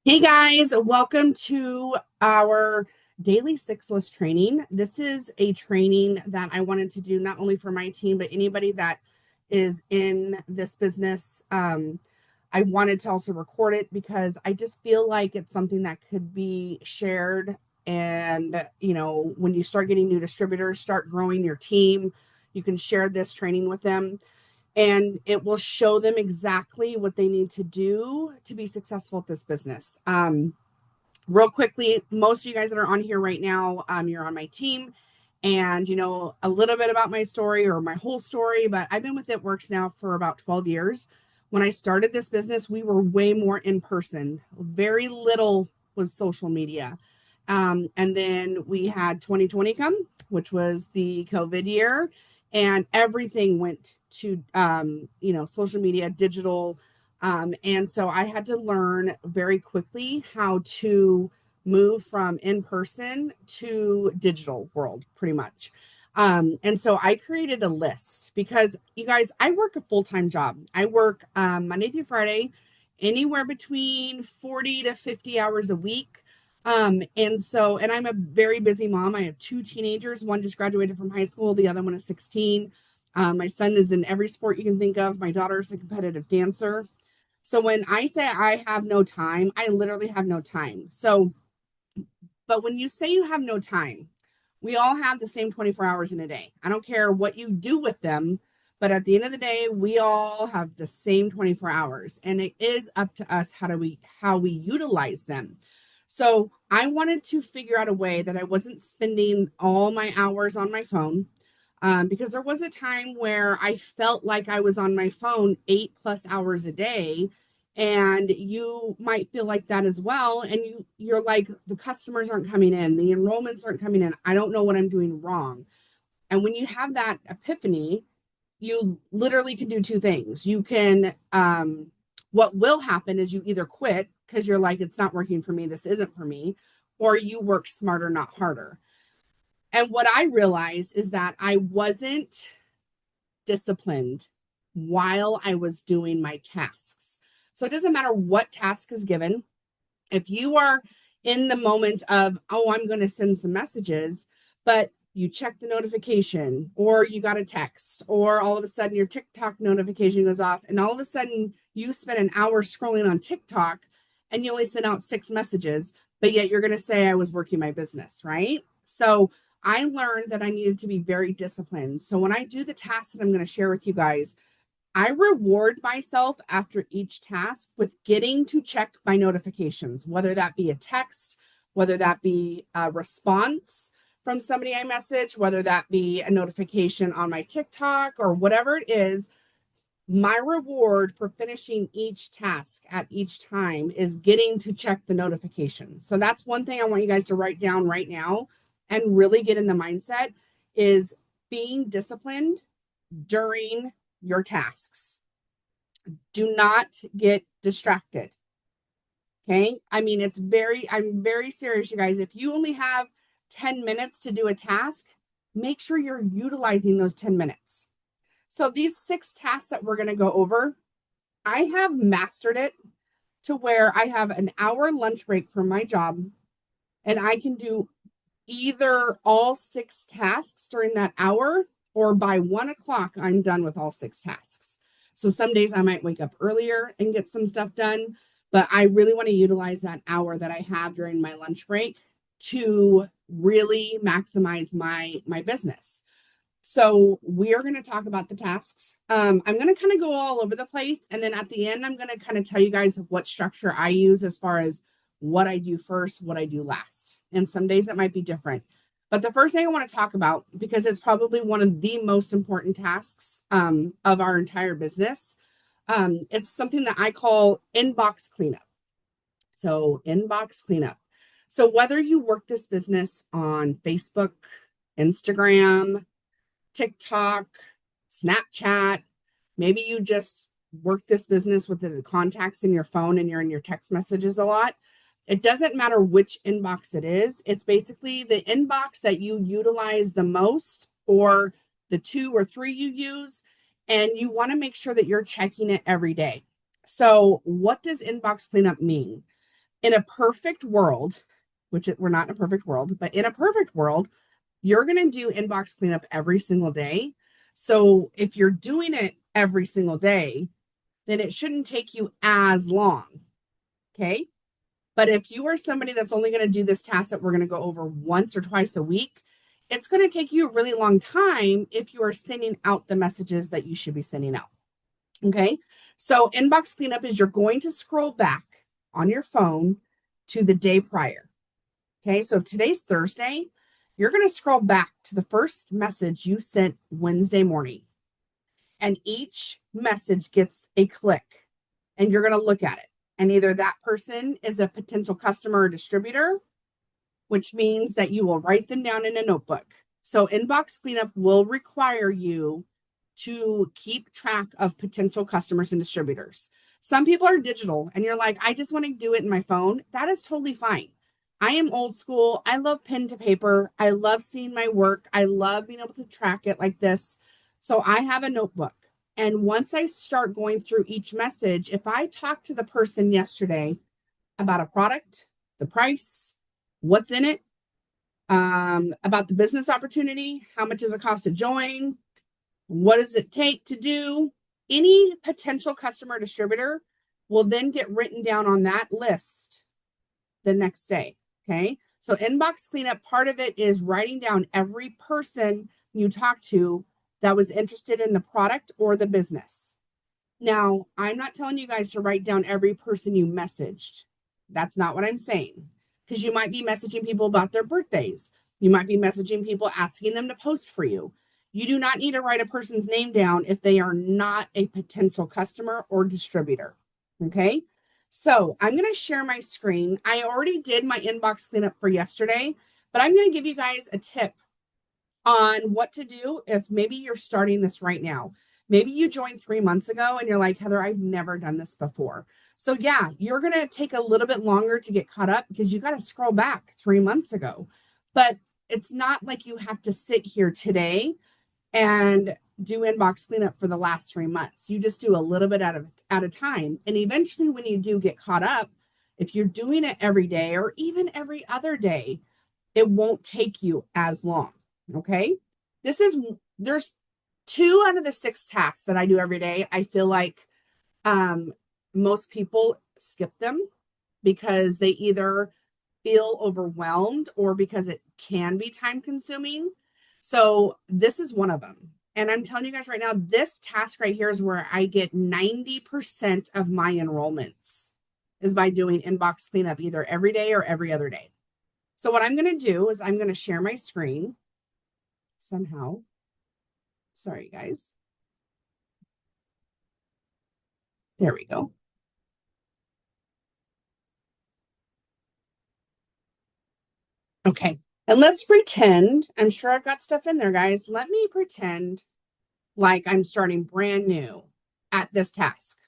Hey guys, welcome to our daily six list training. This is a training that I wanted to do not only for my team, but anybody that is in this business. I wanted to also record it because I just feel like it's something that could be shared. And, when you start getting new distributors, start growing your team, you can share this training with them and it will show them exactly what they need to do to be successful at this business. Real quickly, most of you guys that are on here right now, you're on my team and you know a little bit about my story or my whole story, but I've been with It Works now for about 12 years. When I started this business, we were way more in person. Very little was social media. And then we had 2020 come, which was the COVID year, and everything went to social media, digital. And so I had to learn very quickly how to move from in person to digital world, pretty much. And so I created a list because you guys, I work a full time job. I work Monday through Friday, anywhere between 40 to 50 hours a week. And I'm a very busy mom. I have two teenagers. One just graduated from high school, the other one is 16. My son is in every sport you can think of. My daughter is a competitive dancer. So when I say I have no time, I literally have no time. But when you say you have no time, we all have the same 24 hours in a day. I don't care what you do with them, but at the end of the day, we all have the same 24 hours and it is up to us how we utilize them. So, I wanted to figure out a way that I wasn't spending all my hours on my phone. Because there was a time where I felt like I was on my phone 8+ hours a day, and you might feel like that as well. And you're like, the customers aren't coming in, the enrollments aren't coming in, I don't know what I'm doing wrong. And when you have that epiphany, you literally can do two things. You can what will happen is you either quit because you're like, it's not working for me, this isn't for me, or you work smarter, not harder. And what I realized is that I wasn't disciplined while I was doing my tasks. So it doesn't matter what task is given. If you are in the moment of, oh, I'm going to send some messages, but you check the notification or you got a text, or all of a sudden your TikTok notification goes off, and all of a sudden you spend an hour scrolling on TikTok and you only send out 6 messages, but yet you're going to say I was working my business, right? So I learned that I needed to be very disciplined. So when I do the tasks that I'm going to share with you guys, I reward myself after each task with getting to check my notifications, whether that be a text, whether that be a response from somebody I message, whether that be a notification on my TikTok or whatever it is. My reward for finishing each task at each time is getting to check the notification. So that's one thing I want you guys to write down right now and really get in the mindset is being disciplined during your tasks. Do not get distracted. Okay. I mean, I'm very serious, you guys. If you only have 10 minutes to do a task, make sure you're utilizing those 10 minutes. So, these 6 tasks that we're going to go over, I have mastered it to where I have an hour lunch break from my job and I can do either all 6 tasks during that hour, or by 1 o'clock, I'm done with all 6 tasks. So some days I might wake up earlier and get some stuff done, but I really want to utilize that hour that I have during my lunch break to really maximize my business. So we are going to talk about the tasks. I'm going to kind of go all over the place. And then at the end, I'm going to kind of tell you guys what structure I use as far as what I do first, what I do last. And some days it might be different. But the first thing I want to talk about, because it's probably one of the most important tasks of our entire business, it's something that I call inbox cleanup. So, inbox cleanup. So, whether you work this business on Facebook, Instagram, TikTok, Snapchat. Maybe you just work this business with the contacts in your phone and you're in your text messages a lot. It doesn't matter which inbox it is. It's basically the inbox that you utilize the most, or the 2 or 3 you use, and you want to make sure that you're checking it every day. So, what does inbox cleanup mean? In a perfect world, we're not in a perfect world, but in a perfect world, you're going to do inbox cleanup every single day. So if you're doing it every single day, then it shouldn't take you as long. Okay. But if you are somebody that's only going to do this task that we're going to go over once or twice a week, it's going to take you a really long time if you are sending out the messages that you should be sending out. Okay. So inbox cleanup is you're going to scroll back on your phone to the day prior. Okay. So if today's Thursday, you're going to scroll back to the first message you sent Wednesday morning. And each message gets a click, and you're going to look at it. And either that person is a potential customer or distributor, which means that you will write them down in a notebook. So inbox cleanup will require you to keep track of potential customers and distributors. Some people are digital and you're like, I just want to do it in my phone. That is totally fine. I am old school. I love pen to paper. I love seeing my work. I love being able to track it like this. So I have a notebook. And once I start going through each message, if I talked to the person yesterday about a product, the price, what's in it, about the business opportunity, how much does it cost to join, what does it take to do, any potential customer distributor will then get written down on that list the next day. Okay. So inbox cleanup, part of it is writing down every person you talk to that was interested in the product or the business. Now, I'm not telling you guys to write down every person you messaged. That's not what I'm saying. Because you might be messaging people about their birthdays. You might be messaging people asking them to post for you. You do not need to write a person's name down if they are not a potential customer or distributor. Okay. So I'm going to share my screen. I already did my inbox cleanup for yesterday, but I'm going to give you guys a tip on what to do if maybe you're starting this right now. Maybe you joined 3 months ago and you're like, Heather, I've never done this before. So yeah, you're going to take a little bit longer to get caught up because you got to scroll back 3 months ago. But it's not like you have to sit here today and do inbox cleanup for the last 3 months. You just do a little bit at a time. And eventually when you do get caught up, if you're doing it every day or even every other day, it won't take you as long. Okay. There's 2 out of the 6 tasks that I do every day. I feel like most people skip them because they either feel overwhelmed or because it can be time consuming. So this is one of them. And I'm telling you guys right now, this task right here is where I get 90% of my enrollments is by doing inbox cleanup either every day or every other day. So what I'm going to do is I'm going to share my screen somehow. Sorry, guys. There we go. Okay. And let's pretend, I'm sure I've got stuff in there, guys. Let me pretend like I'm starting brand new at this task.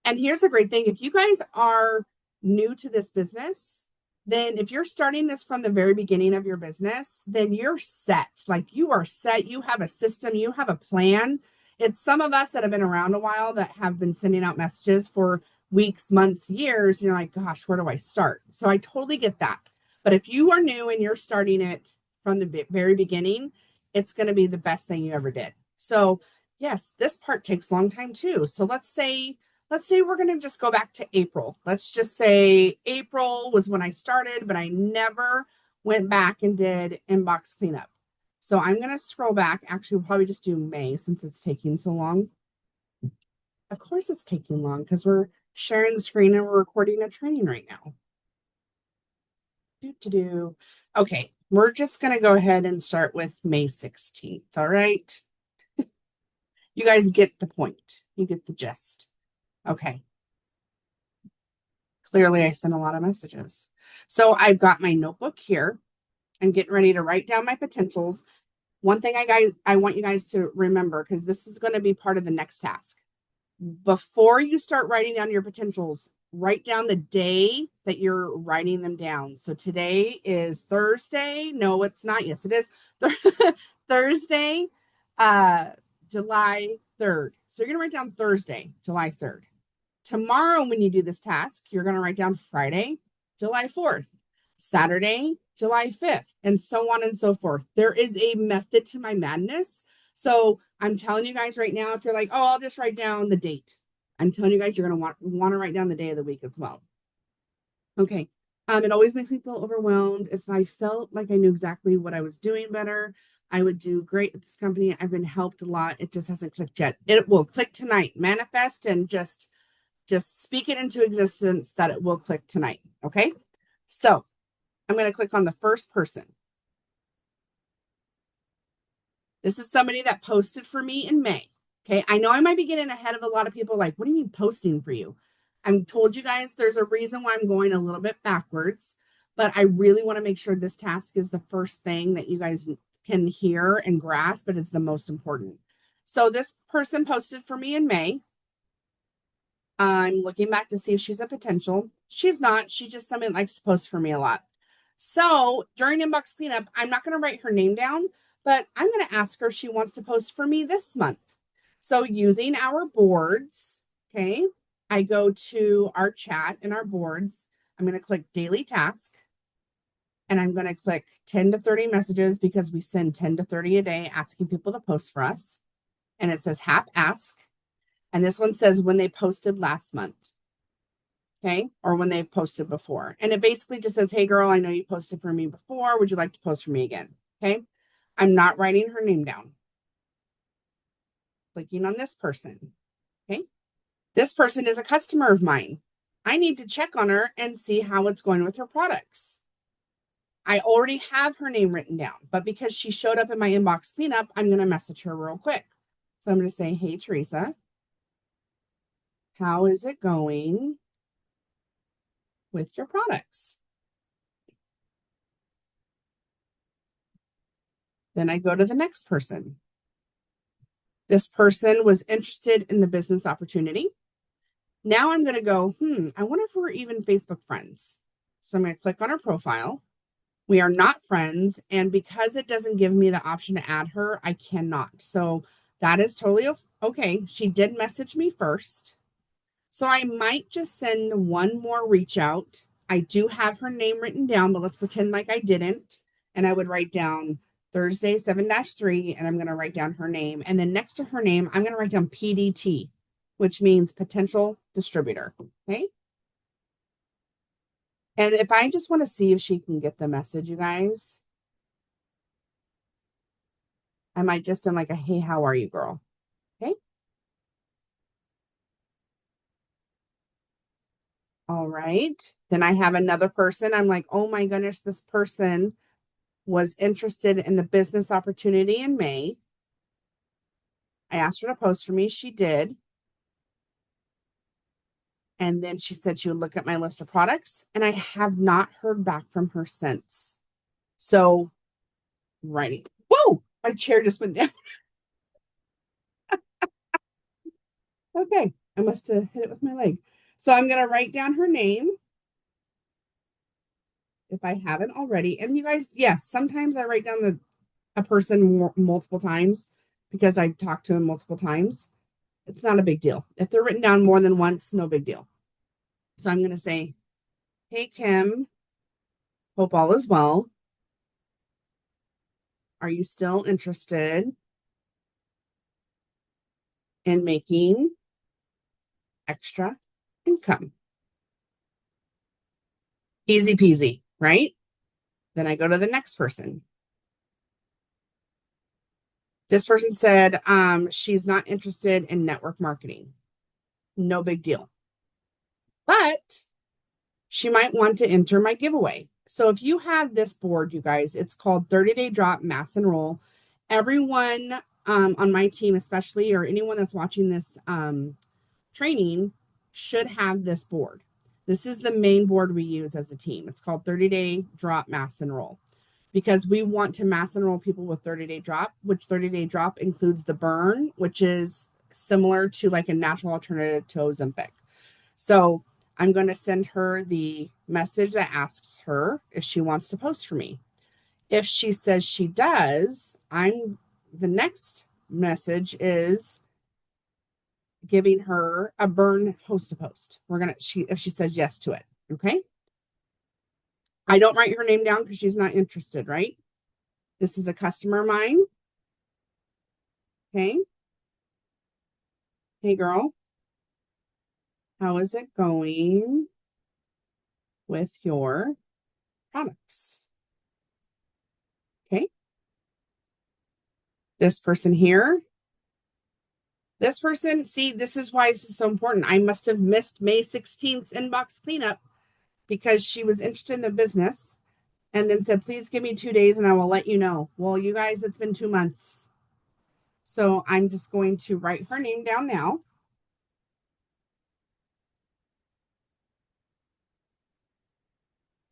And here's the great thing. If you guys are new to this business, then if you're starting this from the very beginning of your business, then you're set. Like you are set. You have a system, you have a plan. It's some of us that have been around a while that have been sending out messages for weeks, months, years. And you're like, gosh, where do I start? So I totally get that. But if you are new and you're starting it from the very beginning, it's going to be the best thing you ever did. So yes, this part takes a long time too. So let's say we're going to just go back to April. Let's just say April was when I started, but I never went back and did inbox cleanup. So I'm going to scroll back. Actually, we'll probably just do May since it's taking so long. Of course it's taking long because we're sharing the screen and we're recording a training right now. Okay, we're just going to go ahead and start with May 16th. All right. You guys get the point. You get the gist. Okay. Clearly, I sent a lot of messages. So I've got my notebook here. I'm getting ready to write down my potentials. One thing I want you guys to remember, because this is going to be part of the next task. Before you start writing down your potentials, write down the day that you're writing them down. So today is Thursday. No, it's not. Yes, it is. Thursday, July 3rd. So you're going to write down Thursday, July 3rd. Tomorrow, when you do this task, you're going to write down Friday, July 4th, Saturday, July 5th, and so on and so forth. There is a method to my madness. So I'm telling you guys right now, if you're like, oh, I'll just write down the date, I'm telling you guys, you're going to want to write down the day of the week as well. Okay. It always makes me feel overwhelmed. If I felt like I knew exactly what I was doing better, I would do great at this company. I've been helped a lot. It just hasn't clicked yet. It will click tonight. Manifest and just speak it into existence that it will click tonight. Okay. So I'm going to click on the first person. This is somebody that posted for me in May. Okay. I know I might be getting ahead of a lot of people like, what do you mean posting for you? I'm told you guys there's a reason why I'm going a little bit backwards, but I really want to make sure this task is the first thing that you guys can hear and grasp, but it's the most important. So this person posted for me in May. I'm looking back to see if she's a potential. She's not. She's just somebody that likes to post for me a lot. So during inbox cleanup, I'm not going to write her name down, but I'm going to ask her if she wants to post for me this month. So using our boards, okay, I go to our chat and our boards. I'm going to click daily task and I'm going to click 10 to 30 messages because we send 10 to 30 a day asking people to post for us. And it says HAP ask. And this one says when they posted last month. Okay. Or when they've posted before. And it basically just says, hey girl, I know you posted for me before. Would you like to post for me again? Okay. I'm not writing her name down. Clicking on this person. Okay. This person is a customer of mine. I need to check on her and see how it's going with her products. I already have her name written down, but because she showed up in my inbox cleanup, I'm going to message her real quick. So I'm going to say, hey, Teresa, how is it going with your products? Then I go to the next person. This person was interested in the business opportunity. Now I'm going to go, I wonder if we're even Facebook friends. So I'm going to click on her profile. We are not friends. And because it doesn't give me the option to add her, I cannot. So that is totally okay. She did message me first. So I might just send one more reach out. I do have her name written down, but let's pretend like I didn't. And I would write down Thursday 7-3, and I'm going to write down her name. And then next to her name, I'm going to write down PDT, which means potential distributor. Okay. And if I just want to see if she can get the message, you guys, I might just send like a, hey, how are you, girl? Okay. All right. Then I have another person. I'm like, oh my goodness, this person was interested in the business opportunity in May. I asked her to post for me. She did. And then she said she would look at my list of products. And I have not heard back from her since. So, writing. Whoa, my chair just went down. Okay, I must have hit it with my leg. So I'm going to write down her name if I haven't already. And you guys, yes, sometimes I write down a person multiple times because I've talked to them multiple times. It's not a big deal. If they're written down more than once, no big deal. So I'm going to say, hey, Kim, hope all is well. Are you still interested in making extra income? Easy peasy, right? Then I go to the next person. This person said she's not interested in network marketing. No big deal. But she might want to enter my giveaway. So if you have this board, you guys, it's called 30-Day Drop Mass Enroll. Everyone on my team, especially, or anyone that's watching this training, should have this board. This is the main board we use as a team. It's called 30-Day Drop Mass Enroll because we want to mass enroll people with 30-day drop, which 30-day drop includes the burn, which is similar to like a natural alternative to Ozempic. So I'm going to send her the message that asks her if she wants to post for me. If she says she does, the next message is, giving her a burn host to post. If she says yes to it. Okay. I don't write her name down because she's not interested, right? This is a customer of mine. Okay. Hey, girl. How is it going with your products? Okay. This person here. This person, see, this is why this is so important. I must have missed May 16th inbox cleanup because she was interested in the business and then said, please give me 2 days and I will let you know. Well, you guys, it's been 2 months. So I'm just going to write her name down now.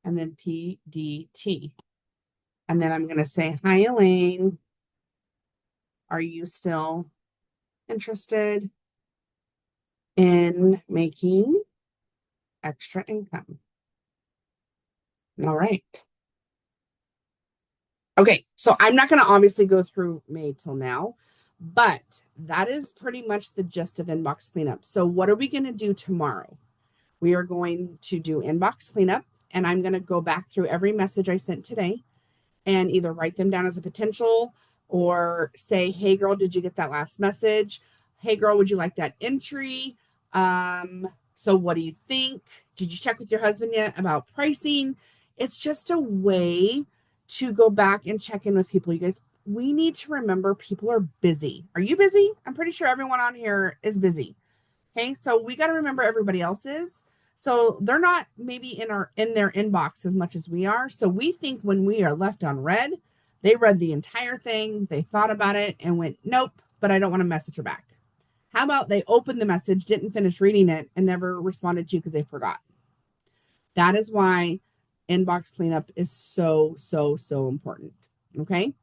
And then PDT. And then I'm going to say, hi, Elaine. Are you still interested in making extra income? All right. Okay, so I'm not going to obviously go through May till now, but that is pretty much the gist of inbox cleanup. So what are we going to do tomorrow? We are going to do inbox cleanup, and I'm going to go back through every message I sent today and either write them down as a potential or say, hey, girl, did you get that last message? Hey, girl, would you like that entry? So what do you think? Did you check with your husband yet about pricing? It's just a way to go back and check in with people. You guys, we need to remember people are busy. Are you busy? I'm pretty sure everyone on here is busy. Okay, so we got to remember everybody else is. So they're not maybe in their inbox as much as we are. So we think when we are left on red, they read the entire thing, they thought about it and went, nope, but I don't want to message her back. How about they opened the message, didn't finish reading it, and never responded to you because they forgot? That is why inbox cleanup is so, so, so important. Okay.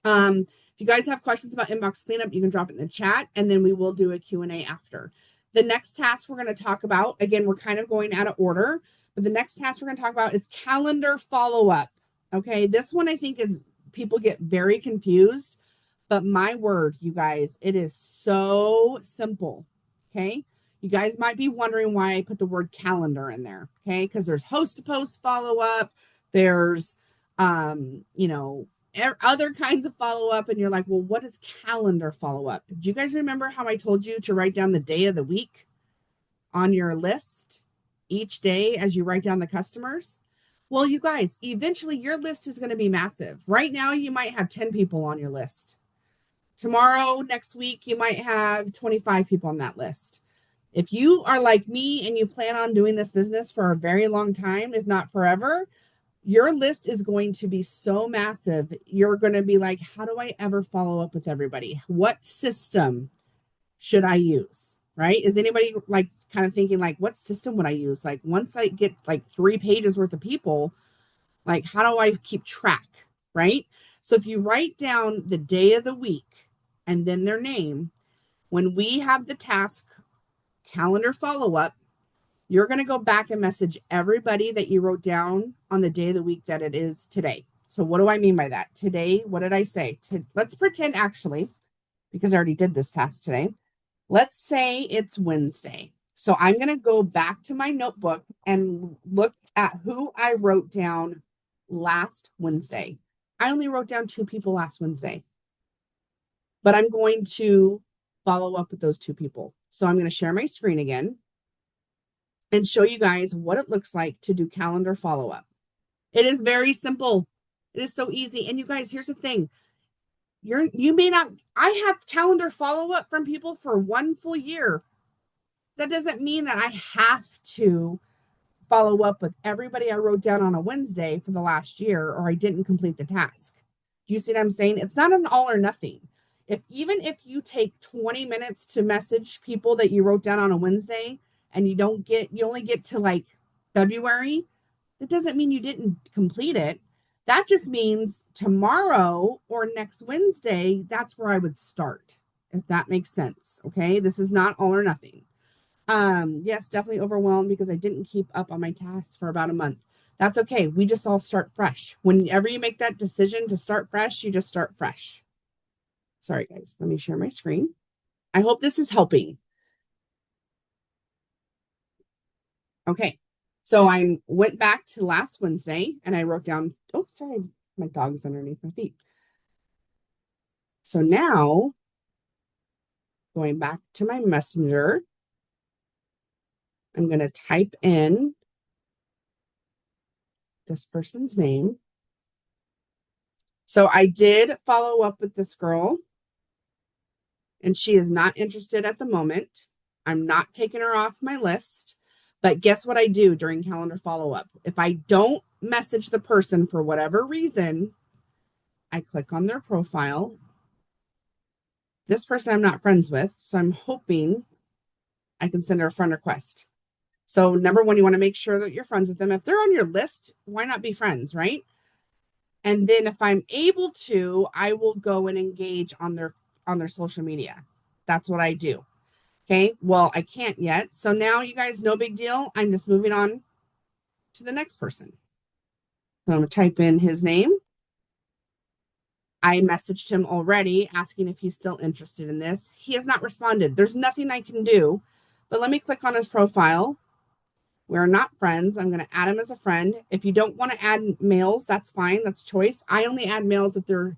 If you guys have questions about inbox cleanup, you can drop it in the chat and then we will do a Q&A after. The next task we're going to talk about, again, we're kind of going out of order, but the next task we're going to talk about is calendar follow-up. Okay, this one I think is people get very confused, but my word, you guys, it is so simple. Okay, you guys might be wondering why I put the word calendar in there. Okay, because there's host to post follow-up, there's other kinds of follow-up, and you're like, well, what is calendar follow-up? Do you guys remember how I told you to write down the day of the week on your list each day as you write down the customers? Well, you guys, eventually your list is going to be massive. Right now, you might have 10 people on your list. Tomorrow, next week, you might have 25 people on that list. If you are like me and you plan on doing this business for a very long time, if not forever, your list is going to be so massive. You're going to be like, how do I ever follow up with everybody? What system should I use? Right? Is anybody like kind of thinking like, what system would I use? Like once I get like 3 pages worth of people, like how do I keep track? Right? So if you write down the day of the week and then their name, when we have the task calendar follow up, you're going to go back and message everybody that you wrote down on the day of the week that it is today. So what do I mean by that? Today, what did I say? Let's pretend actually, because I already did this task today. Let's say it's Wednesday. So I'm going to go back to my notebook and look at who I wrote down last Wednesday. I only wrote down 2 people last Wednesday, but I'm going to follow up with those 2 people. So I'm going to share my screen again and show you guys what it looks like to do calendar follow-up. It is very simple. It is so easy. And you guys, here's the thing. You may not, I have calendar follow-up from people for 1 full year. That doesn't mean that I have to follow up with everybody I wrote down on a Wednesday for the last year, or I didn't complete the task. Do you see what I'm saying? It's not an all or nothing. Even if you take 20 minutes to message people that you wrote down on a Wednesday and you only get to like February, that doesn't mean you didn't complete it. That just means tomorrow or next Wednesday, that's where I would start, if that makes sense. Okay. This is not all or nothing. Yes, definitely overwhelmed because I didn't keep up on my tasks for about a month. That's okay. We just all start fresh. Whenever you make that decision to start fresh, you just start fresh. Sorry, guys. Let me share my screen. I hope this is helping. Okay. So I went back to last Wednesday and I wrote down, oh, sorry, my dog's underneath my feet. So now going back to my messenger, I'm going to type in this person's name. So I did follow up with this girl, and she is not interested at the moment. I'm not taking her off my list. But guess what I do during calendar follow up? If I don't message the person for whatever reason, I click on their profile. This person I'm not friends with, so I'm hoping I can send her a friend request. So, number one, you want to make sure that you're friends with them. If they're on your list, why not be friends, right? And then if I'm able to, I will go and engage on their social media. That's what I do. Okay. Well, I can't yet. So now you guys, no big deal. I'm just moving on to the next person. So I'm going to type in his name. I messaged him already asking if he's still interested in this. He has not responded. There's nothing I can do, but let me click on his profile. We're not friends. I'm going to add him as a friend. If you don't want to add males, that's fine. That's choice. I only add males if they're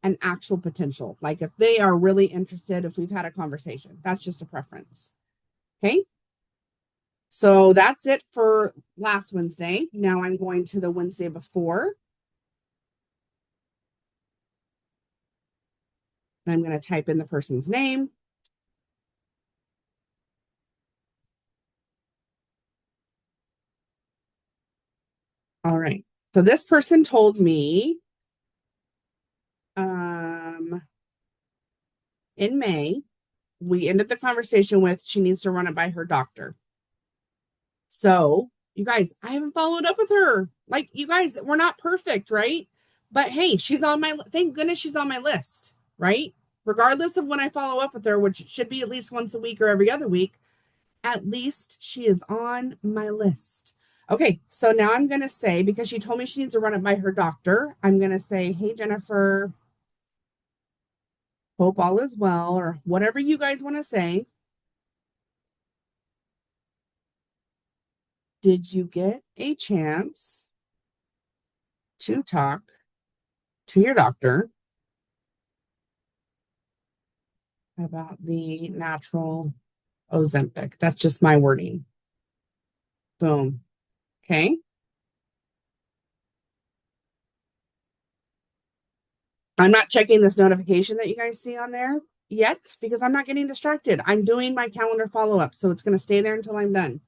an actual potential. Like if they are really interested, if we've had a conversation, that's just a preference. Okay. So that's it for last Wednesday. Now I'm going to the Wednesday before. And I'm going to type in the person's name. All right. So this person told me in May, we ended the conversation with she needs to run it by her doctor. So, you guys, I haven't followed up with her. Like, you guys, we're not perfect, right? But hey, she's on my, thank goodness she's on my list, right? Regardless of when I follow up with her, which should be at least once a week or every other week, at least she is on my list. Okay, so now I'm going to say, because she told me she needs to run it by her doctor, I'm going to say, hey, Jennifer, hope all is well, or whatever you guys want to say. Did you get a chance to talk to your doctor about the natural Ozempic? That's just my wording. Boom. Okay. I'm not checking this notification that you guys see on there yet because I'm not getting distracted. I'm doing my calendar follow up, so it's going to stay there until I'm done.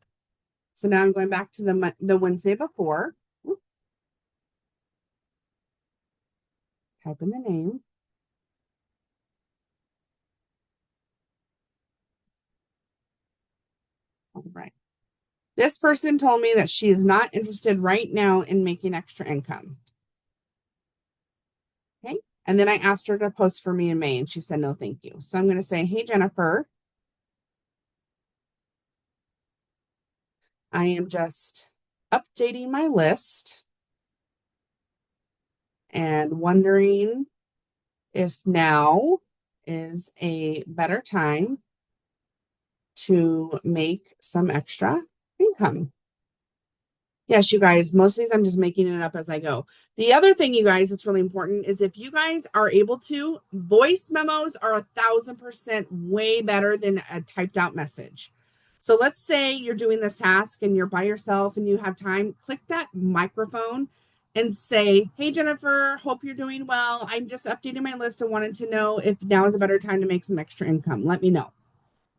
So now I'm going back to the Wednesday before. Type in the name. All right. This person told me that she is not interested right now in making extra income. Okay. And then I asked her to post for me in May, and she said no, thank you. So I'm going to say, hey, Jennifer, I am just updating my list and wondering if now is a better time to make some extra income. Yes, you guys, most of these I'm just making it up as I go. The other thing, you guys, that's really important is if you guys are able to, voice memos are 1,000% way better than a typed out message. So let's say you're doing this task and you're by yourself and you have time, click that microphone and say, hey, Jennifer, hope you're doing well. I'm just updating my list and wanted to know if now is a better time to make some extra income. Let me know.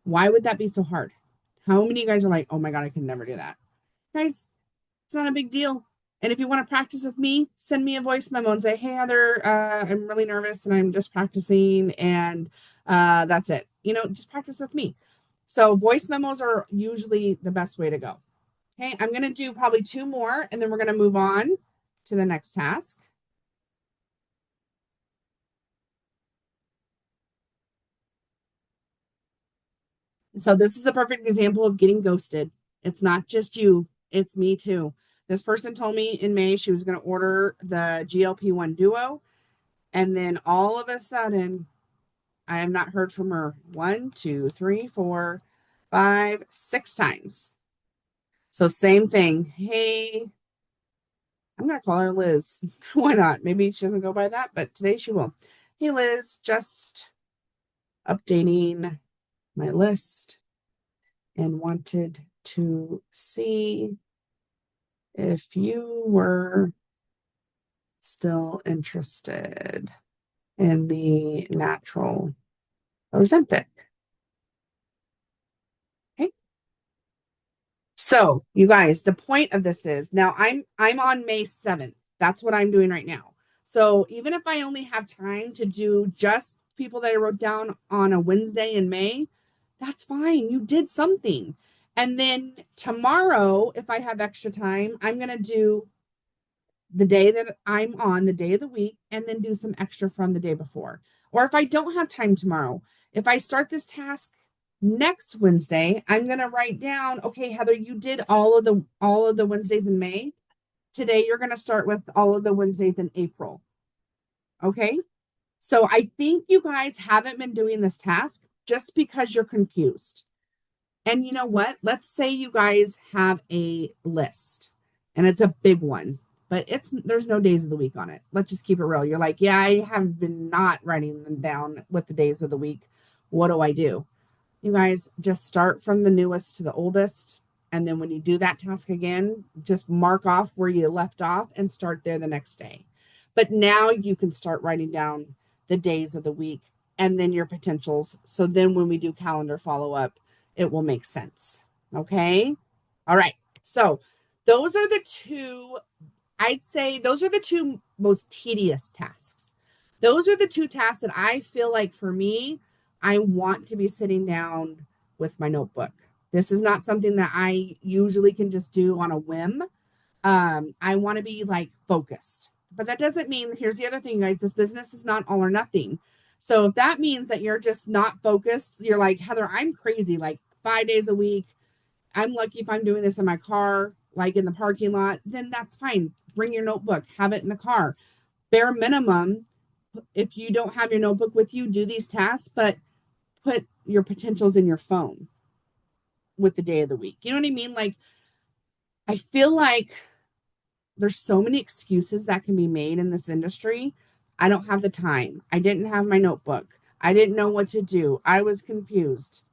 Why would that be so hard? How many of you guys are like, oh my God, I can never do that? Guys, it's not a big deal. And if you want to practice with me, send me a voice memo and say, hey, Heather, I'm really nervous and I'm just practicing. And that's it. You know, just practice with me. So voice memos are usually the best way to go. Okay, I'm going to do probably two more and then we're going to move on to the next task. So this is a perfect example of getting ghosted. It's not just you, it's me too. This person told me in May she was going to order the GLP-1 Duo. And then all of a sudden, I have not heard from her one, two, three, four, five, six times. So same thing. Hey, I'm gonna call her Liz. Why not? Maybe she doesn't go by that, but today she will. Hey Liz, just updating my list and wanted to see if you were still interested in the natural Ozempic. Okay. So, you guys, the point of this is now I'm on May 7th. That's what I'm doing right now. So, even if I only have time to do just people that I wrote down on a Wednesday in May, that's fine. You did something. And then tomorrow, if I have extra time, I'm going to do the day that I'm on, the day of the week, and then do some extra from the day before. Or if I don't have time tomorrow, if I start this task next Wednesday, I'm going to write down, okay, Heather, you did all of the Wednesdays in May. Today you're going to start with all of the Wednesdays in April. Okay? So I think you guys haven't been doing this task just because you're confused. And you know what? Let's say you guys have a list and it's a big one, but there's no days of the week on it. Let's just keep it real. You're like, yeah, I have been not writing them down with the days of the week. What do I do? You guys just start from the newest to the oldest. And then when you do that task again, just mark off where you left off and start there the next day. But now you can start writing down the days of the week and then your potentials. So then when we do calendar follow up, it will make sense. Okay. All right. So those are the two, I'd say those are the two most tedious tasks. Those are the two tasks that I feel like for me, I want to be sitting down with my notebook. This is not something that I usually can just do on a whim. I want to be like focused. But that doesn't mean, here's the other thing, guys, this business is not all or nothing. So if that means that you're just not focused, you're like, Heather, I'm crazy, like 5 days a week. I'm lucky if I'm doing this in my car, like in the parking lot, then that's fine. Bring your notebook, have it in the car. Bare minimum, if you don't have your notebook with you, do these tasks, but put your potentials in your phone with the day of the week. You know what I mean? Like, I feel like there's so many excuses that can be made in this industry. I don't have the time. I didn't have my notebook. I didn't know what to do. I was confused.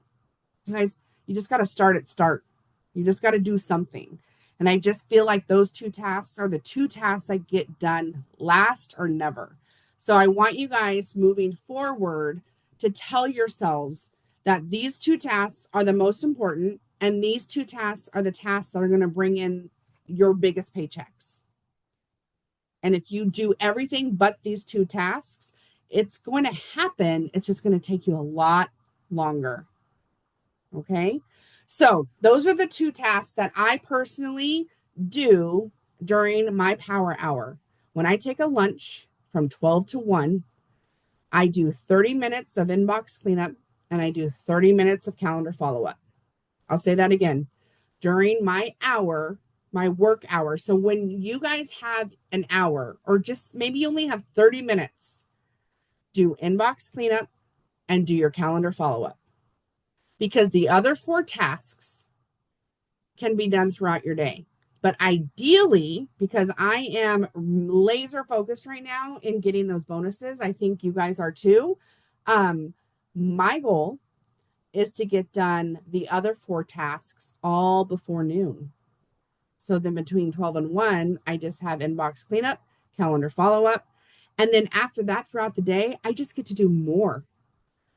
You guys, you just got to start. You just got to do something. And I just feel like those two tasks are the two tasks that get done last or never. So I want you guys moving forward to tell yourselves that these two tasks are the most important, and these two tasks are the tasks that are going to bring in your biggest paychecks. And if you do everything but these two tasks, it's going to happen. It's just going to take you a lot longer. Okay. So those are the two tasks that I personally do during my power hour. When I take a lunch from 12 to 1, I do 30 minutes of inbox cleanup and I do 30 minutes of calendar follow up. I'll say that again. During my hour, my work hour. So when you guys have an hour or just maybe you only have 30 minutes, do inbox cleanup and do your calendar follow up. Because the other four tasks can be done throughout your day. But ideally, because I am laser focused right now in getting those bonuses, I think you guys are too. My goal is to get done the other four tasks all before noon. So then between 12 and 1, I just have inbox cleanup, calendar follow up. And then after that, throughout the day, I just get to do more.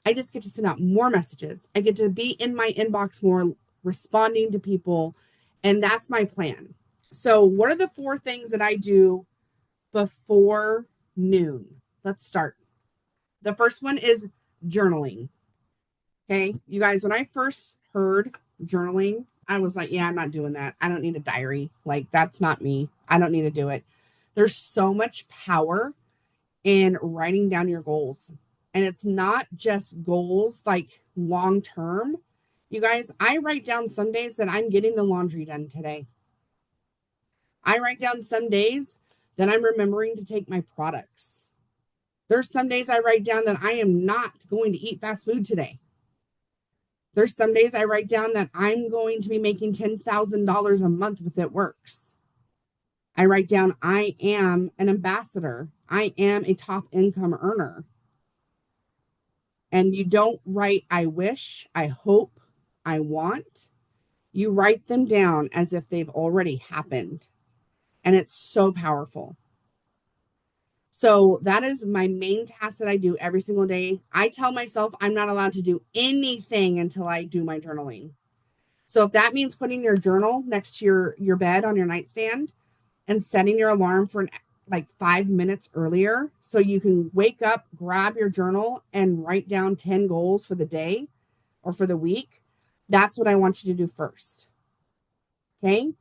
I just get to send out more messages. I get to be in my inbox more, responding to people. And that's my plan. So, what are the four things that I do before noon? Let's start. The first one is journaling. Okay. You guys, when I first heard journaling, I was like, yeah, I'm not doing that. I don't need a diary. Like, that's not me. I don't need to do it. There's so much power in writing down your goals. And it's not just goals like long term. You guys, I write down some days that I'm getting the laundry done today. I write down some days that I'm remembering to take my products. There's some days I write down that I am not going to eat fast food today. There's some days I write down that I'm going to be making $10,000 a month with It Works. I write down I am an ambassador. I am a top income earner. And you don't write I wish, I hope, I want. You write them down as if they've already happened. And it's so powerful. So that is my main task that I do every single day. I tell myself I'm not allowed to do anything until I do my journaling. So if that means putting your journal next to your bed on your nightstand and setting your alarm for like 5 minutes earlier so you can wake up, grab your journal and write down 10 goals for the day or for the week, that's what I want you to do first. Okay?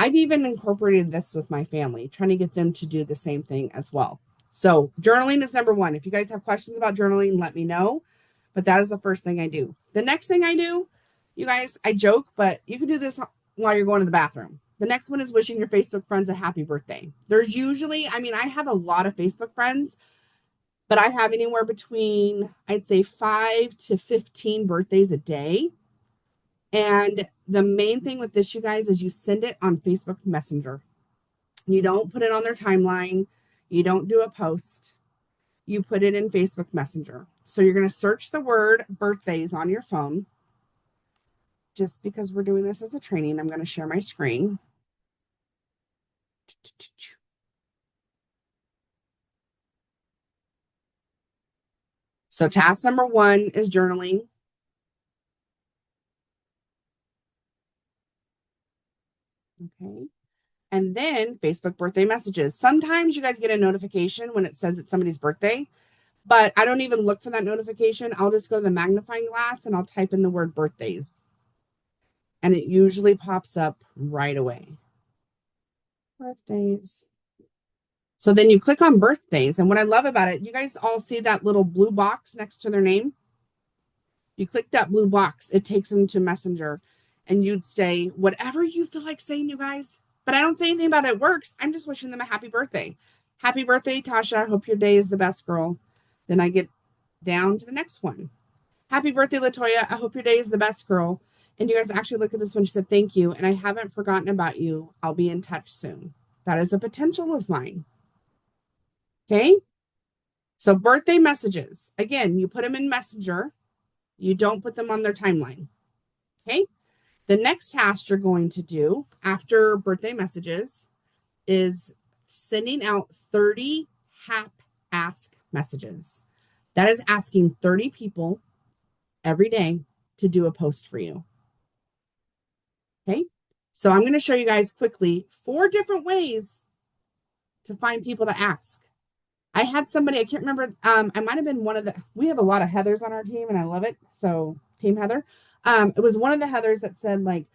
I've even incorporated this with my family, trying to get them to do the same thing as well. So journaling is number one. If you guys have questions about journaling, let me know. But that is the first thing I do. The next thing I do, you guys, I joke, but you can do this while you're going to the bathroom. The next one is wishing your Facebook friends a happy birthday. There's usually, I mean, I have a lot of Facebook friends, but I have anywhere between, I'd say 5 to 15 birthdays a day. And the main thing with this, you guys, is you send it on Facebook Messenger. You don't put it on their timeline. You don't do a post. You put it in Facebook Messenger. So you're going to search the word birthdays on your phone. Just because we're doing this as a training, I'm going to share my screen. So task number 1 is journaling. Okay. And then Facebook birthday messages. Sometimes you guys get a notification when it says it's somebody's birthday, but I don't even look for that notification. I'll just go to the magnifying glass and I'll type in the word birthdays. And it usually pops up right away. Birthdays. So then you click on birthdays. And what I love about it, you guys all see that little blue box next to their name? You click that blue box, it takes them to Messenger. And you'd say whatever you feel like saying, you guys. But I don't say anything about It Works. I'm just wishing them a happy birthday. Happy birthday, Tasha. Hope your day is the best, girl. Then I get down to the next one. Happy birthday, Latoya. I hope your day is the best, girl. And you guys actually look at this one. She said, thank you. And I haven't forgotten about you. I'll be in touch soon. That is a potential of mine. Okay. So birthday messages. Again, you put them in Messenger. You don't put them on their timeline. Okay. The next task you're going to do after birthday messages is sending out 30 HAP Ask messages. That is asking 30 people every day to do a post for you. Okay. So I'm going to show you guys quickly 4 different ways to find people to ask. I had somebody, I can't remember, I might have been one of we have a lot of Heathers on our team and I love it. So Team Heather. It was one of the Heathers that said like,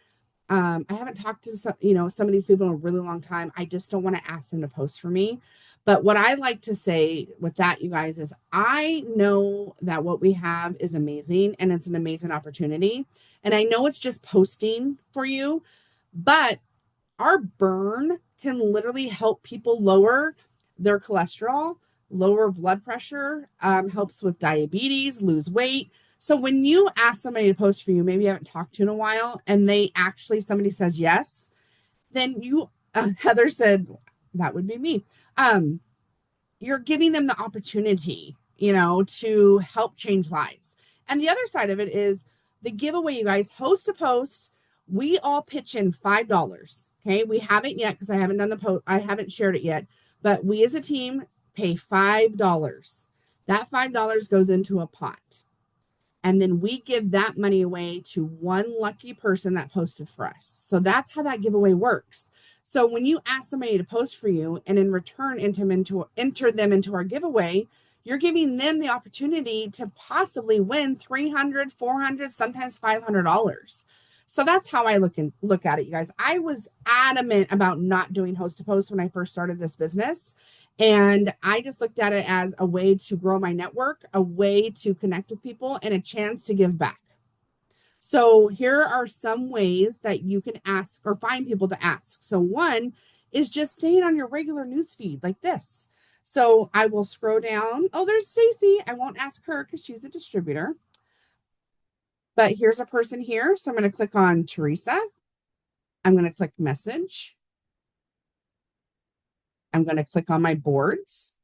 I haven't talked to some of these people in a really long time. I just don't want to ask them to post for me. But what I like to say with that, you guys, is I know that what we have is amazing and it's an amazing opportunity. And I know it's just posting for you, but our burn can literally help people lower their cholesterol, lower blood pressure, helps with diabetes, lose weight. So when you ask somebody to post for you, maybe you haven't talked to in a while, and somebody says yes, then Heather said, that would be me. You're giving them the opportunity, to help change lives. And the other side of it is the giveaway, you guys, host a post. We all pitch in $5. Okay. We haven't yet because I haven't done the post. I haven't shared it yet, but we as a team pay $5. That $5 goes into a pot. And then we give that money away to one lucky person that posted for us. So that's how that giveaway works. So when you ask somebody to post for you and in return enter them into our giveaway, you're giving them the opportunity to possibly win $300, $400, sometimes $500. So that's how I look at it, you guys. I was adamant about not doing host to post when I first started this business. And I just looked at it as a way to grow my network, a way to connect with people, and a chance to give back. So here are some ways that you can ask or find people to ask. So one is just staying on your regular news feed like this. So I will scroll down. Oh, there's Stacy. I won't ask her because she's a distributor. But here's a person here. So I'm going to click on Teresa. I'm going to click message. I'm going to click on my boards.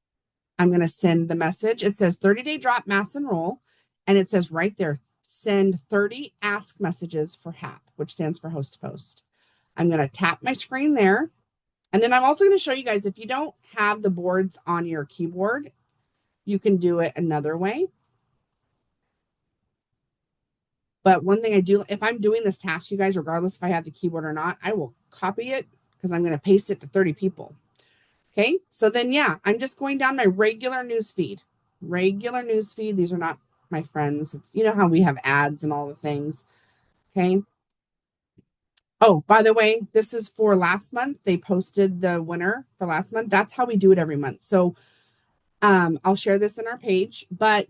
I'm going to send the message. It says 30-day drop mass enroll. And it says right there, send 30 ask messages for HAP, which stands for host to post. I'm going to tap my screen there. And then I'm also going to show you guys, if you don't have the boards on your keyboard, you can do it another way. But one thing I do, if I'm doing this task, you guys, regardless if I have the keyboard or not, I will copy it because I'm going to paste it to 30 people. Okay. So then, yeah, I'm just going down my regular news feed. Regular news feed. These are not my friends. It's, you know how we have ads and all the things. Okay. Oh, by the way, this is for last month. They posted the winner for last month. That's how we do it every month. So I'll share this in our page, but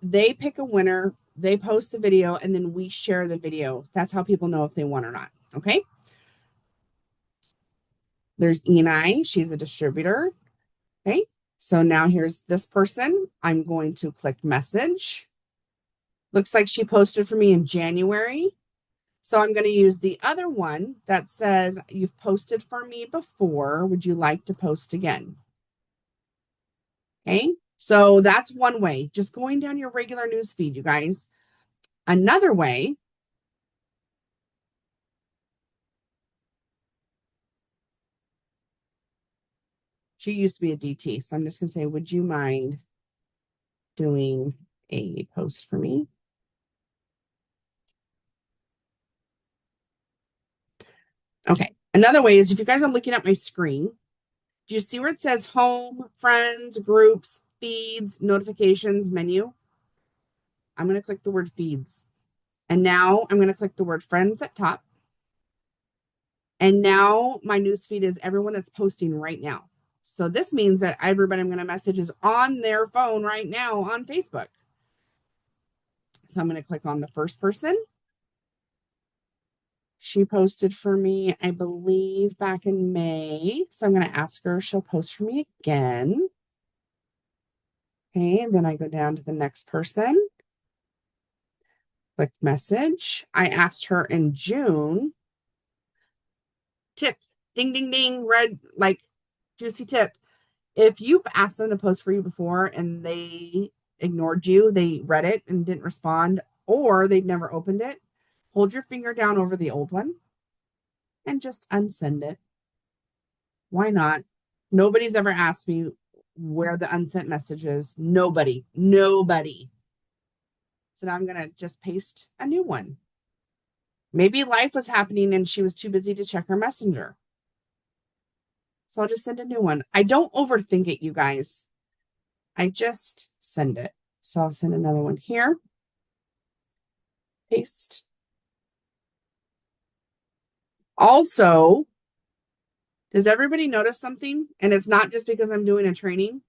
they pick a winner, they post the video, and then we share the video. That's how people know if they won or not. Okay. There's Eni. She's a distributor. Okay. So now here's this person. I'm going to click message. Looks like she posted for me in January. So I'm going to use the other one that says, you've posted for me before. Would you like to post again? Okay. So that's one way, just going down your regular news feed, you guys. Another way, she used to be a DT. So I'm just going to say, would you mind doing a post for me? Okay. Another way is if you guys are looking at my screen, do you see where it says home, friends, groups, feeds, notifications, menu? I'm going to click the word feeds. And now I'm going to click the word friends at top. And now my newsfeed is everyone that's posting right now. So this means that everybody I'm going to message is on their phone right now on Facebook. So I'm going to click on the first person. She posted for me, I believe, back in May. So I'm going to ask her if she'll post for me again. Okay, and then I go down to the next person. Click message. I asked her in June. Tip, ding, ding, ding, red, like juicy tip. If you've asked them to post for you before and they ignored you, they read it and didn't respond, or they'd never opened it, hold your finger down over the old one and just unsend it. Why not? Nobody's ever asked me where the unsent message is. Nobody. So now I'm going to just paste a new one. Maybe life was happening and she was too busy to check her messenger. So I'll just send a new one. I don't overthink it, you guys. I just send it. So I'll send another one here. Paste. Also, does everybody notice something? And it's not just because I'm doing a training.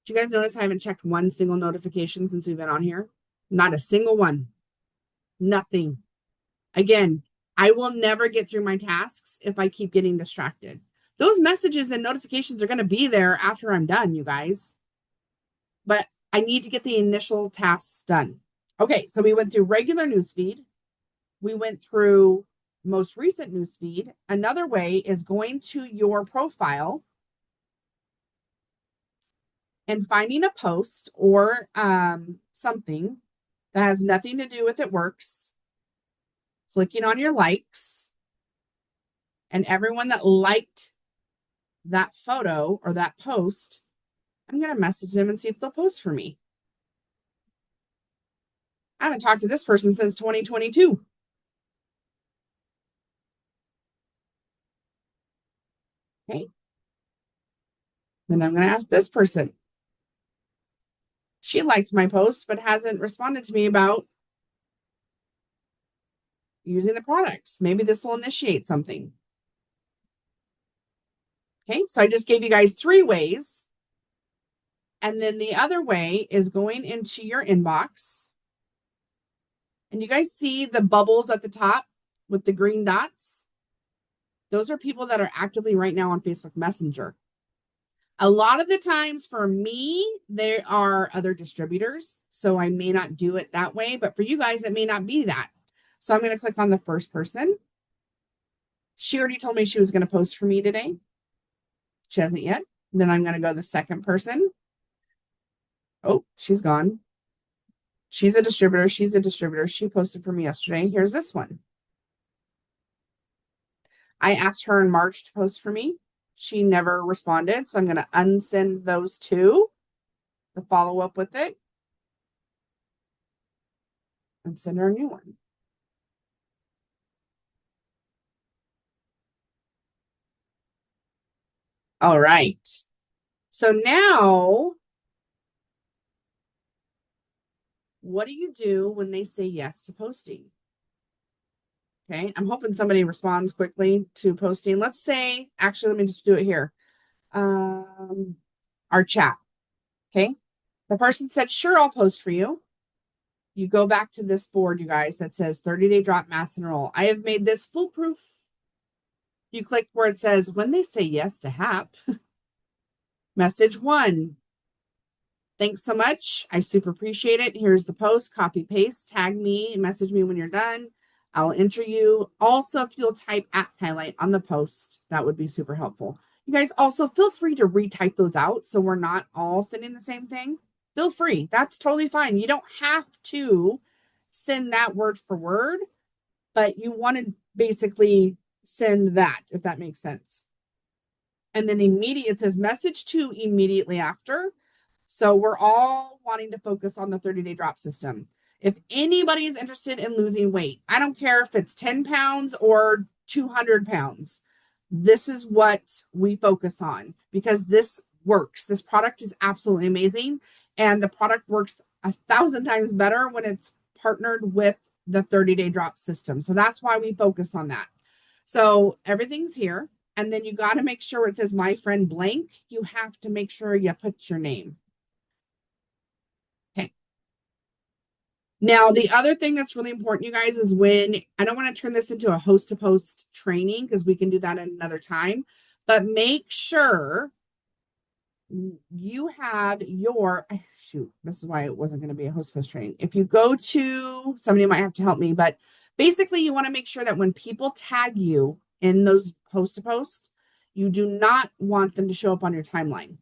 Do you guys notice I haven't checked one single notification since we've been on here? Not a single one. Nothing. Again, I will never get through my tasks if I keep getting distracted. Those messages and notifications are going to be there after I'm done, you guys. But I need to get the initial tasks done. Okay, so we went through regular newsfeed. We went through most recent newsfeed. Another way is going to your profile and finding a post or something that has nothing to do with It Works, clicking on your likes, and everyone that liked that photo or that post, I'm going to message them and see if they'll post for me. I haven't talked to this person since 2022. Okay. Then I'm going to ask this person. She liked my post, but hasn't responded to me about using the products. Maybe this will initiate something. Okay, so I just gave you guys 3 ways. And then the other way is going into your inbox. And you guys see the bubbles at the top with the green dots? Those are people that are actively right now on Facebook Messenger. A lot of the times for me, there are other distributors, so I may not do it that way, but for you guys, it may not be that. So I'm going to click on the first person. She already told me she was going to post for me today. She hasn't yet. Then I'm going to go to the second person. Oh, she's gone. She's a distributor. She's a distributor. She posted for me yesterday. Here's this one. I asked her in March to post for me. She never responded. So I'm going to unsend those two, the follow up with it, and send her a new one. All right. So now, what do you do when they say yes to posting? Okay. I'm hoping somebody responds quickly to posting. Let's say, actually, let me just do it here. Our chat. Okay. The person said, sure, I'll post for you. You go back to this board, you guys, that says 30-day drop mass enroll. I have made this foolproof. You click where it says, when they say yes to HAP, message one. Thanks so much. I super appreciate it. Here's the post, copy, paste, tag me, message me when you're done. I'll enter you. Also, if you'll type @highlight on the post, that would be super helpful. You guys also feel free to retype those out so we're not all sending the same thing. Feel free. That's totally fine. You don't have to send that word for word, but you want to basically send that, if that makes sense. And then it says message two immediately after. So we're all wanting to focus on the 30-day drop system. If anybody is interested in losing weight, I don't care if it's 10 pounds or 200 pounds, this is what we focus on because this works. This product is absolutely amazing. And the product works 1,000 times better when it's partnered with the 30-day drop system. So that's why we focus on that. So everything's here. And then you got to make sure it says my friend blank. You have to make sure you put your name. Okay. Now, the other thing that's really important, you guys, is when I don't want to turn this into a host to post training because we can do that at another time, but make sure you have your shoot. This is why it wasn't going to be a host post training. If you go to somebody might have to help me, but basically, you want to make sure that when people tag you in those host to post, you do not want them to show up on your timeline.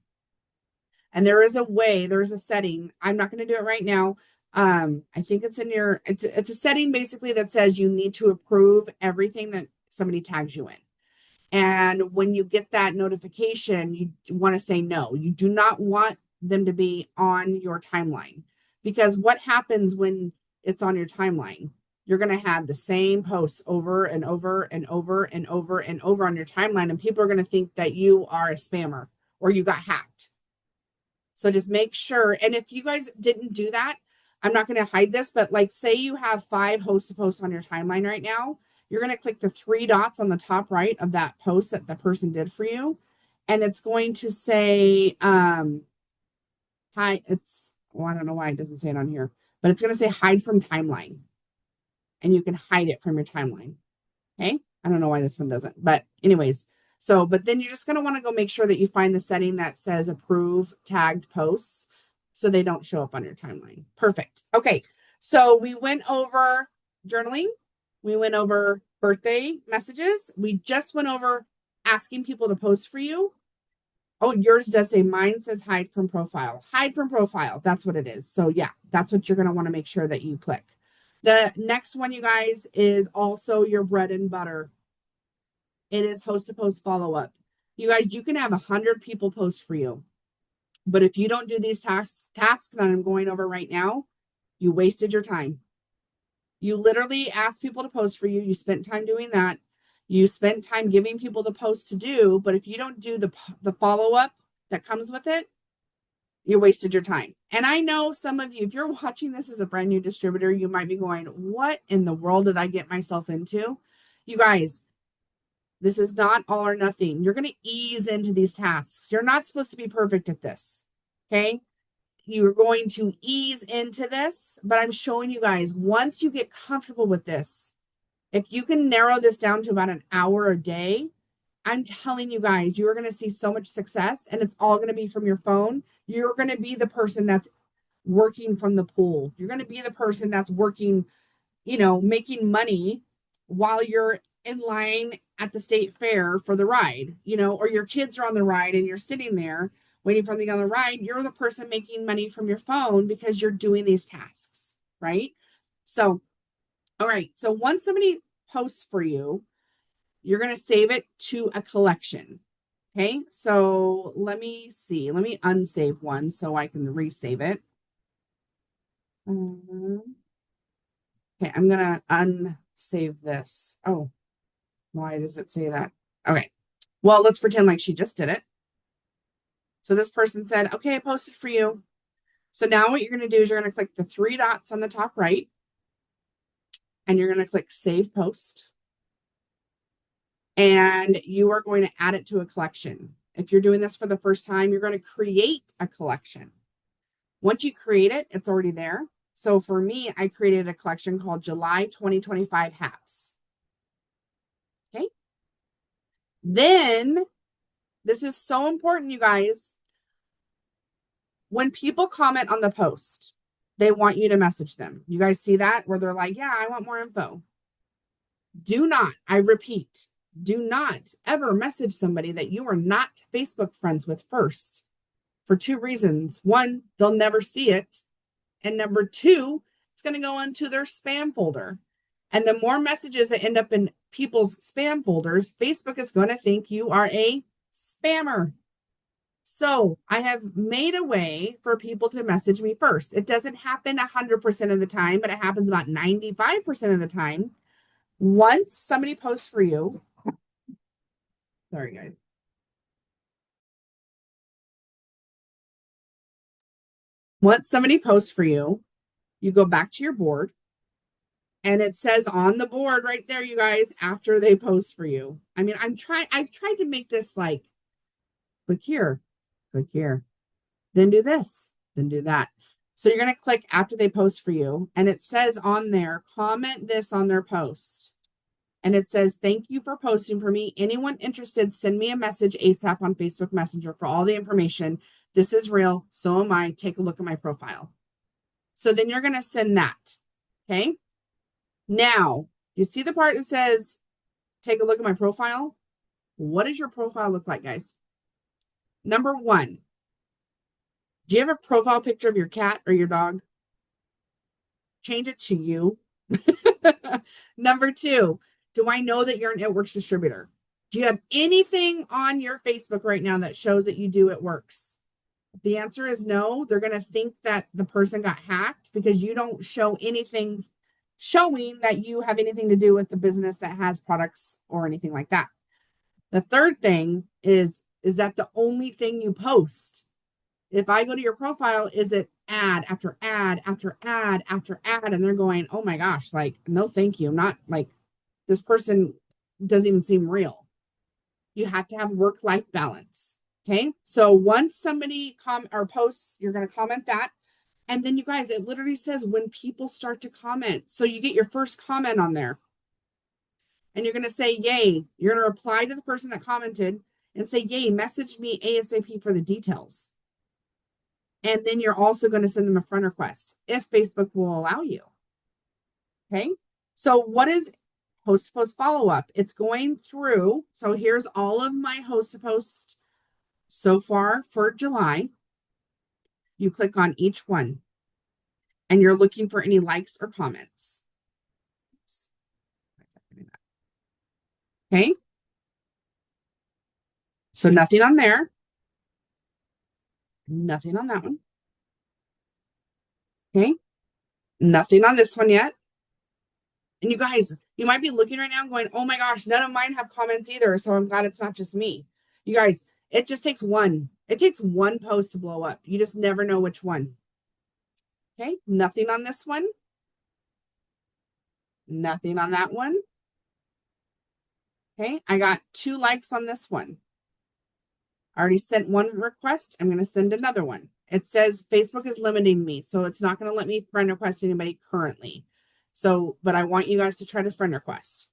And there is a way, there's a setting. I'm not going to do it right now. I think it's in your, it's a setting basically that says you need to approve everything that somebody tags you in. And when you get that notification, you want to say no. You do not want them to be on your timeline because what happens when it's on your timeline? You're going to have the same posts over and over and over and over and over on your timeline. And people are going to think that you are a spammer or you got hacked. So just make sure. And if you guys didn't do that, I'm not going to hide this, but like say you have 5 host to post on your timeline right now, you're going to click the 3 dots on the top right of that post that the person did for you. And it's going to say, hi, well, I don't know why it doesn't say it on here, but it's going to say hide from timeline. And you can hide it from your timeline. Okay. I don't know why this one doesn't, but anyways, so, but then you're just going to want to go make sure that you find the setting that says approve tagged posts so they don't show up on your timeline. Perfect. Okay. So we went over journaling. We went over birthday messages. We just went over asking people to post for you. Oh, yours does say mine says hide from profile. Hide from profile. That's what it is. So yeah, that's what you're going to want to make sure that you click. The next one, you guys, is also your bread and butter. It is host to post follow up. You guys, you can have 100 people post for you. But if you don't do these tasks that I'm going over right now, you wasted your time. You literally asked people to post for you. You spent time doing that. You spent time giving people the post to do. But if you don't do the follow up that comes with it, you wasted your time. And I know some of you, if you're watching this as a brand new distributor, you might be going, what in the world did I get myself into? You guys, this is not all or nothing. You're going to ease into these tasks. You're not supposed to be perfect at this. Okay. You're going to ease into this, but I'm showing you guys once you get comfortable with this, if you can narrow this down to about an hour a day, I'm telling you guys, you are going to see so much success, and it's all going to be from your phone. You're going to be the person that's working from the pool. You're going to be the person that's working, making money while you're in line at the state fair for the ride, or your kids are on the ride and you're sitting there waiting for them to get on the ride. You're the person making money from your phone because you're doing these tasks, right? So, all right. So once somebody posts for you, you're going to save it to a collection. Okay. So let me see. Let me unsave one so I can resave it. Okay. I'm going to unsave this. Oh, why does it say that? Okay. Well, let's pretend like she just did it. So this person said, okay, I posted for you. So now what you're going to do is you're going to click the three dots on the top right, and you're going to click Save Post. And you are going to add it to a collection. If you're doing this for the first time, you're going to create a collection. Once you create it, it's already there. So for me, I created a collection called July 2025 hats. Okay. Then, this is so important, you guys. When people comment on the post, they want you to message them. You guys see that where they're like, yeah, I want more info. Do not, I repeat, do not ever message somebody that you are not Facebook friends with first, for two reasons. One, they'll never see it. And number two, it's going to go into their spam folder. And the more messages that end up in people's spam folders, Facebook is going to think you are a spammer. So I have made a way for people to message me first. It doesn't happen 100% of the time, but it happens about 95% of the time. Once somebody posts for you, sorry guys. Once somebody posts for you, you go back to your board, and it says on the board right there, you guys, after they post for you. I mean, I've tried to make this like, click here, then do this, then do that. So you're going to click after they post for you, and it says on there, comment this on their post. And it says, thank you for posting for me. Anyone interested, send me a message ASAP on Facebook Messenger for all the information. This is real. So am I. Take a look at my profile. So then you're going to send that. Okay. Now, you see the part that says, take a look at my profile? What does your profile look like, guys? Number one, do you have a profile picture of your cat or your dog? Change it to you. Number two, do I know that you're an It Works distributor? Do you have anything on your Facebook right now that shows that you do It Works? If the answer is no, they're going to think that the person got hacked because you don't show anything showing that you have anything to do with the business that has products or anything like that. The third thing is that the only thing you post? If I go to your profile, is it ad after ad after ad after ad? And they're going, oh my gosh, like, no, thank you. Not like this person doesn't even seem real. You have to have work-life balance. Okay. So once somebody posts, you're going to comment that. And then you guys, it literally says when people start to comment. So you get your first comment on there. And you're going to say, yay. You're going to reply to the person that commented and say, yay, message me ASAP for the details. And then you're also going to send them a friend request if Facebook will allow you. Okay. So what is host to post follow up? It's going through. So here's all of my host to post so far for July. You click on each one and you're looking for any likes or comments. Okay. So nothing on there. Nothing on that one. Okay. Nothing on this one yet. And you guys, you might be looking right now going, oh my gosh, none of mine have comments either. So I'm glad it's not just me. You guys, it just takes one. It takes one post to blow up. You just never know which one. Okay. Nothing on this one. Nothing on that one. Okay. I got 2 likes on this one. I already sent one request. I'm going to send another one. It says Facebook is limiting me, so it's not going to let me friend request anybody currently. So, but I want you guys to try to friend request.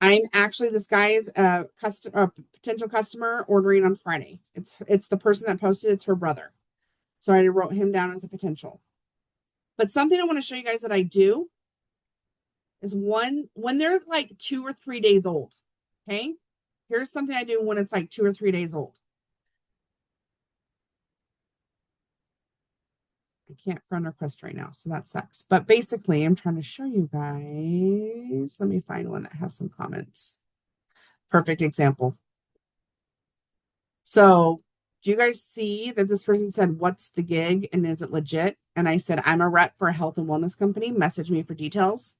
I'm actually, this guy is a potential customer ordering on Friday. It's the person that posted, it's her brother. So I wrote him down as a potential. But something I want to show you guys that I do is when they're like 2 or 3 days old. Okay. Here's something I do when it's like 2 or 3 days old. I can't friend request right now, so that sucks. But basically, I'm trying to show you guys. Let me find one that has some comments. Perfect example. So, do you guys see that this person said, "What's the gig and is it legit?" And I said, "I'm a rep for a health and wellness company. Message me for details."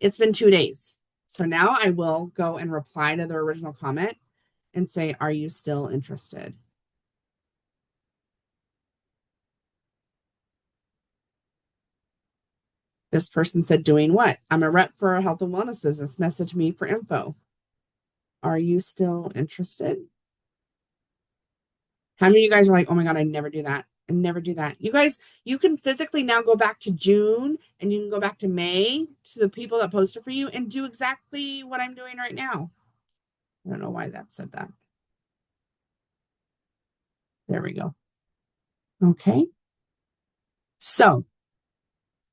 It's been 2 days. So now I will go and reply to their original comment and say, "Are you still interested?" This person said, "Doing what? I'm a rep for a health and wellness business. Message me for info. Are you still interested?" How many of you guys are like, "Oh my God, I never do that. I never do that." You guys, you can physically now go back to June and you can go back to May to the people that posted for you and do exactly what I'm doing right now. I don't know why that said that. There we go. Okay. So,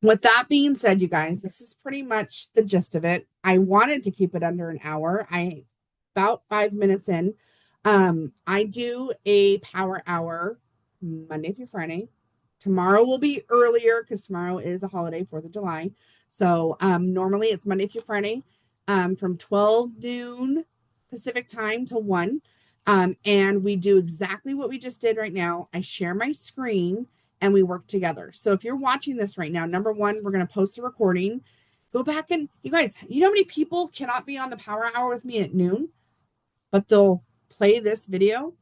with that being said, you guys, this is pretty much the gist of it. I wanted to keep it under an hour. I about 5 minutes in. I do a power hour Monday through Friday. Tomorrow will be earlier because tomorrow is a holiday, 4th of July. So normally it's Monday through Friday from 12 noon Pacific time to 1. And we do exactly what we just did right now. I share my screen and we work together. So if you're watching this right now, number one, we're going to post a recording. Go back and you guys, you know how many people cannot be on the power hour with me at noon, but they'll play this video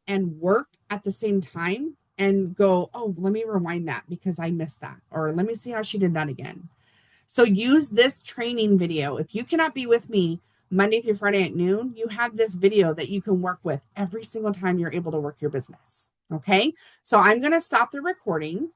and work at the same time and go, "Oh, let me rewind that because I missed that." Or let me see how she did that again. So use this training video. If you cannot be with me Monday through Friday at noon, you have this video that you can work with every single time you're able to work your business. Okay. So I'm going to stop the recording